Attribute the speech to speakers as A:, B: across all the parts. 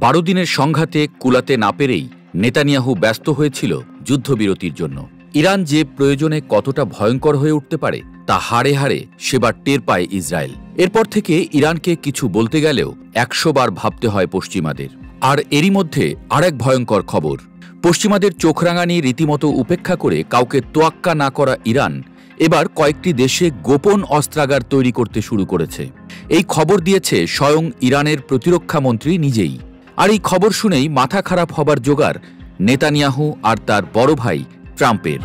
A: 12 দিনের সংঘাতে কুলাতে না পেরেই নেতানিয়াহু ব্যস্ত হয়েছিল যুদ্ধবিরতির জন্য। ইরান যে প্রয়োজনে কতটা ভয়ঙ্কর হয়ে উঠতে পারে তা হাড়ে হাড়ে সেবার টের পায় ইসরায়েল। এরপর থেকে ইরানকে কিছু বলতে গেলেও 100 বার ভাবতে হয় পশ্চিমাদের। আর এরই মধ্যে আরেক ভয়ঙ্কর খবর। পশ্চিমাদের চোখরাঙানি রীতিমতো উপেক্ষা করে কাউকে তোয়াক্কা না করা ইরান এবার কয়েকটি দেশে গোপন অস্ত্রাগার তৈরি করতে শুরু করেছে। এই খবর দিয়েছে স্বয়ং ইরানের প্রতিরক্ষা মন্ত্রী নিজেই। আর এই খবর শুনেই মাথা খারাপ হবার জোগাড় নেতানিয়াহু আর তার বড় ভাই ট্রাম্পের।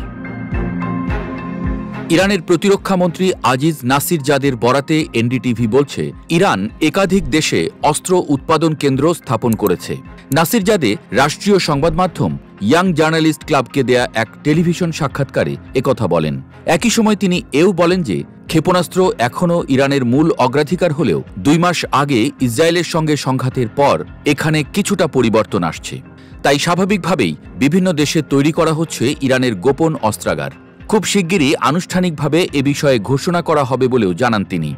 A: ইরানের প্রতিরক্ষা মন্ত্রী আজিজ নাসিরজাদের বরাতে এনডিটিভি বলছে, ইরান একাধিক দেশে অস্ত্র উৎপাদন কেন্দ্র স্থাপন করেছে। নাসিরজাদে রাষ্ট্রীয় সংবাদ মাধ্যম ইয়াং জার্নালিস্ট ক্লাবকে দেয়া এক টেলিভিশন সাক্ষাৎকারে একথা বলেন। একই সময় তিনি এও বলেন যে ক্ষেপণাস্ত্র এখনও ইরানের মূল অগ্রাধিকার হলেও 2 মাস আগে ইসরায়েলের সঙ্গে সংঘাতের পর এখানে কিছুটা পরিবর্তন আসছে। তাই স্বাভাবিকভাবেই বিভিন্ন দেশে তৈরি করা হচ্ছে ইরানের গোপন অস্ত্রাগার। খুব শিগগিরই আনুষ্ঠানিকভাবে এ বিষয়ে ঘোষণা করা হবে বলেও জানান তিনি।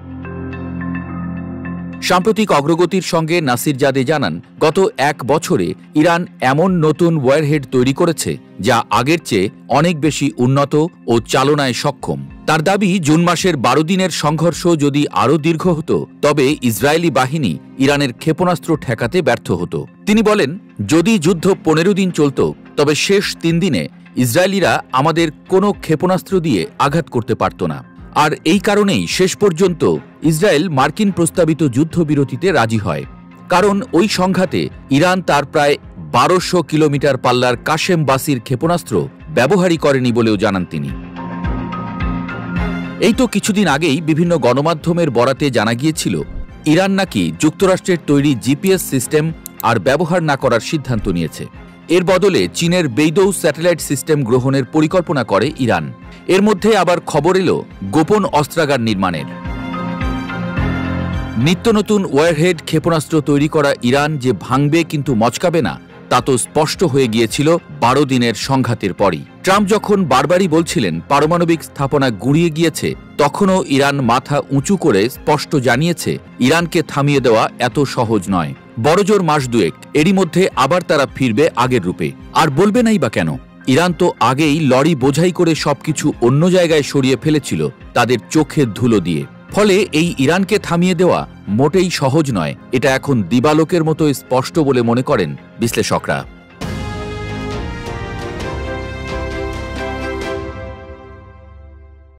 A: সাম্প্রতিক অগ্রগতির সঙ্গে নাসিরজাদে জানান, গত 1 বছরে ইরান এমন নতুন ওয়ারহেড তৈরি করেছে যা আগের চেয়ে অনেক বেশি উন্নত ও চালনায় সক্ষম। তার দাবি, জুন মাসের 12 দিনের সংঘর্ষ যদি আরও দীর্ঘ হতো তবে ইসরায়েলি বাহিনী ইরানের ক্ষেপণাস্ত্র ঠেকাতে ব্যর্থ হতো। তিনি বলেন, যদি যুদ্ধ 15 দিন চলত তবে শেষ 3 দিনে ইসরায়েলিরা আমাদের কোনো ক্ষেপণাস্ত্র দিয়ে আঘাত করতে পারত না। আর এই কারণেই শেষ পর্যন্ত ইসরায়েল মার্কিন প্রস্তাবিত যুদ্ধবিরতিতে রাজি হয়। কারণ ওই সংঘাতে ইরান তার প্রায় 1200 কিলোমিটার পাল্লার কাশেম বাসির ক্ষেপণাস্ত্র ব্যবহারই করেনি বলেও জানান তিনি। এই তো কিছুদিন আগেই বিভিন্ন গণমাধ্যমের বরাতে জানা গিয়েছিল, ইরান নাকি যুক্তরাষ্ট্রের তৈরি জিপিএস সিস্টেম আর ব্যবহার না করার সিদ্ধান্ত নিয়েছে। এর বদলে চীনের বেইদৌ স্যাটেলাইট সিস্টেম গ্রহণের পরিকল্পনা করে ইরান। এর মধ্যে আবার খবর এলো গোপন অস্ত্রাগার নির্মাণের। নিত্য নতুন ওয়ারহেড ক্ষেপণাস্ত্র তৈরি করা ইরান যে ভাঙবে কিন্তু মচকাবে না তা তো স্পষ্ট হয়ে গিয়েছিল 12 দিনের সংঘাতের পরই। ট্রাম্প যখন বারবারই বলছিলেন পারমাণবিক স্থাপনা গুঁড়িয়ে গিয়েছে, তখনও ইরান মাথা উঁচু করে স্পষ্ট জানিয়েছে ইরানকে থামিয়ে দেওয়া এত সহজ নয়। বড়জোর মাস 2 এরই মধ্যে আবার তারা ফিরবে আগের রূপে। আর বলবে নাই বা কেন? ইরান তো আগেই লরি বোঝাই করে সবকিছু অন্য জায়গায় সরিয়ে ফেলেছিল তাদের চোখের ধুলো দিয়ে। ফলে এই ইরানকে থামিয়ে দেওয়া মোটেই সহজ নয়, এটা এখন দিবালোকের মতো স্পষ্ট বলে মনে করেন বিশ্লেষকরা।